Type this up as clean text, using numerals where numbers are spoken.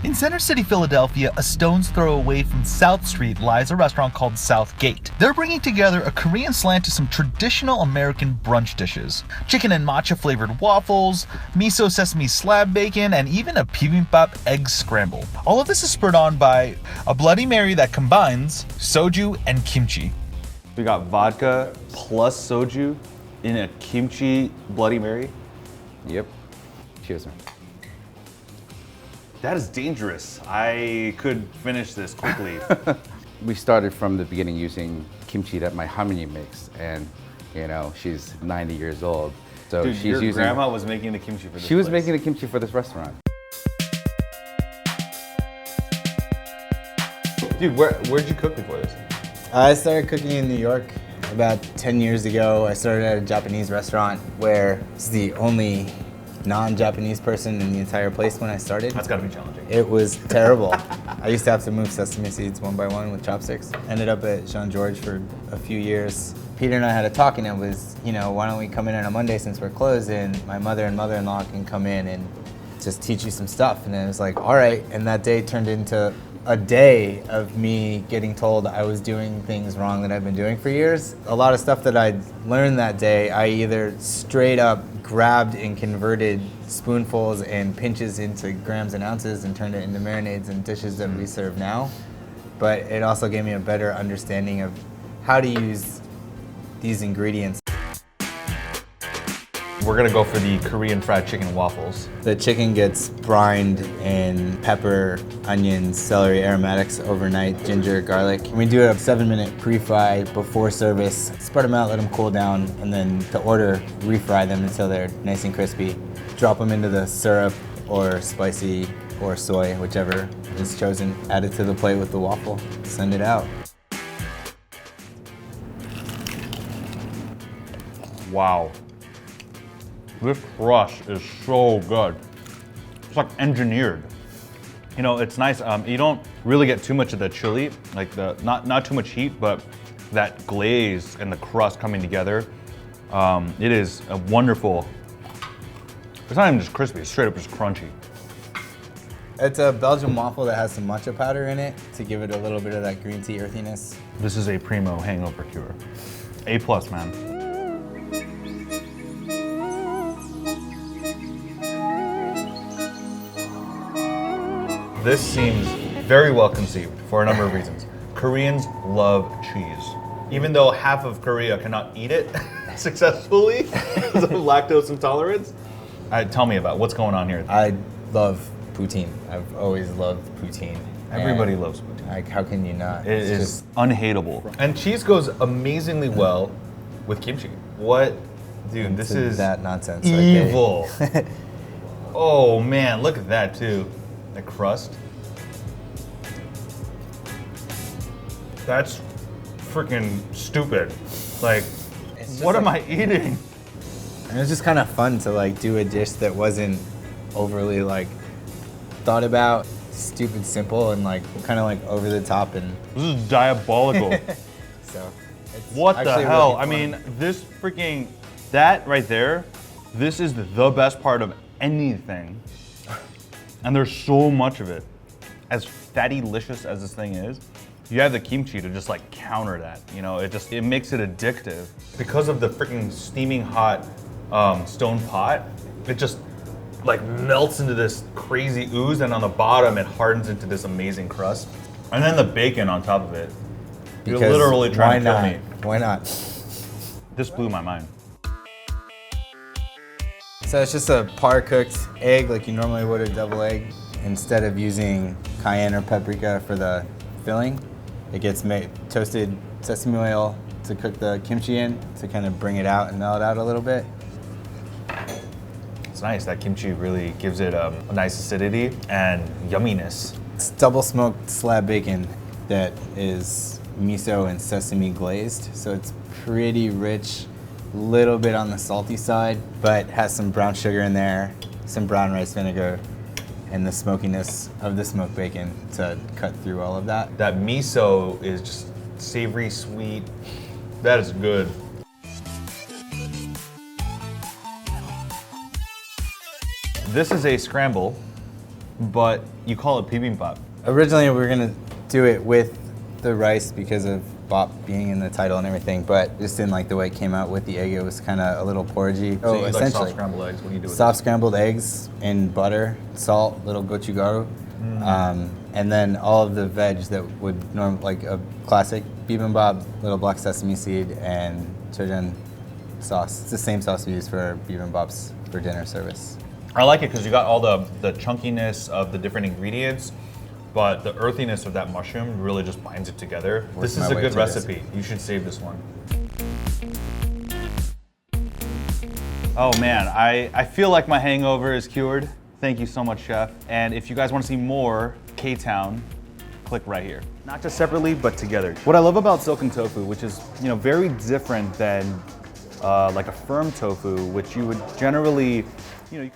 In Center City, Philadelphia, a stone's throw away from South Street lies a restaurant called Southgate. They're bringing together a Korean slant to some traditional American brunch dishes. Chicken and matcha flavored waffles, miso sesame slab bacon, and even a bibimbap egg scramble. All of this is spurred on by a Bloody Mary that combines soju and kimchi. We got vodka plus soju in a kimchi Bloody Mary. Yep. Cheers, man. That is dangerous. I could finish this quickly. We started from the beginning using kimchi that my harmony makes, and you know, she's 90 years old. So Dude, she's your using grandma was making the kimchi for this She was place. making the kimchi for this restaurant. Dude, where'd you cook before this? I started cooking in New York about 10 years ago. I started at a Japanese restaurant where I was the only non-Japanese person in the entire place when I started. That's gotta be challenging. It was terrible. I used to have to move sesame seeds one by one with chopsticks. Ended up at Jean Georges for a few years. Peter and I had a talk, and it was, you know, why don't we come in on a Monday since we're closed, and my mother and mother-in-law can come in and just teach you some stuff. And it was like, all right. And that day turned into a day of me getting told I was doing things wrong that I've been doing for years. A lot of stuff that I'd learned that day, I either straight up grabbed and converted spoonfuls and pinches into grams and ounces and turned it into marinades and dishes that we serve now. But it also gave me a better understanding of how to use these ingredients. We're gonna go for the Korean fried chicken waffles. The chicken gets brined in pepper, onions, celery, aromatics overnight, ginger, garlic. And we do a 7-minute pre-fry before service. Spread them out, let them cool down, and then to order, refry them until they're nice and crispy. Drop them into the syrup or spicy or soy, whichever is chosen. Add it to the plate with the waffle, send it out. Wow. This crust is so good. It's like engineered. You know, it's nice. You don't really get too much of the chili, like the not too much heat, but that glaze and the crust coming together. It is a wonderful. It's not even just crispy; it's straight up just crunchy. It's a Belgian waffle that has some matcha powder in it to give it a little bit of that green tea earthiness. This is a primo hangover cure. A+, man. This seems very well conceived for a number of reasons. Koreans love cheese. Even though half of Korea cannot eat it successfully because of lactose intolerance. Tell me about what's going on here. I love poutine. I've always loved poutine. Everybody And, loves poutine. like, how can you not? It It's is just unhateable. And cheese goes amazingly well with kimchi. What? Dude, this is that nonsense. evil. Oh man, look at that too. The crust. That's freaking stupid. Like, what am I eating? And it was just kind of fun to like do a dish that wasn't overly like thought about, stupid simple, and like kind of like over the top. And This is diabolical. so it's What the actually hell? really I fun. mean, this freaking, that right there, this is the best part of anything. And there's so much of it. As fatty-licious as this thing is, you have the kimchi to just like counter that. You know, it makes it addictive. Because of the freaking steaming hot stone pot, it just like melts into this crazy ooze, and on the bottom it hardens into this amazing crust. And then the bacon on top of it. You're Because literally trying to kill why me. not? Why not? This blew my mind. So it's just a par-cooked egg like you normally would a double egg. Instead of using cayenne or paprika for the filling, it gets made toasted sesame oil to cook the kimchi in to kind of bring it out and melt it out a little bit. It's nice. That kimchi really gives it a nice acidity and yumminess. It's double smoked slab bacon that is miso and sesame glazed, so it's pretty rich, little bit on the salty side, but has some brown sugar in there, some brown rice vinegar, and the smokiness of the smoked bacon to cut through all of that. That miso is just savory, sweet. That is good. This is a scramble but you call it bibimbap. Originally, we were gonna do it with the rice because of Bop being in the title and everything, but just didn't like the way it came out with the egg. It was kind of a little porridgey. So you like soft scrambled eggs. What do you do with soft scrambled eggs in butter, salt, little gochugaru, and then all of the veg that would like a classic bibimbap, little black sesame seed, and chojan sauce. It's the same sauce we use for bibimbaps for dinner service. I like it because you got all the chunkiness of the different ingredients, but the earthiness of that mushroom really just binds it together. This is a good recipe. You should save this one. Oh man, I feel like my hangover is cured. Thank you so much, Chef. And if you guys want to see more K-Town, click right here. Not just separately, but together. What I love about silken tofu, which is very different than like a firm tofu, which you would generally, you can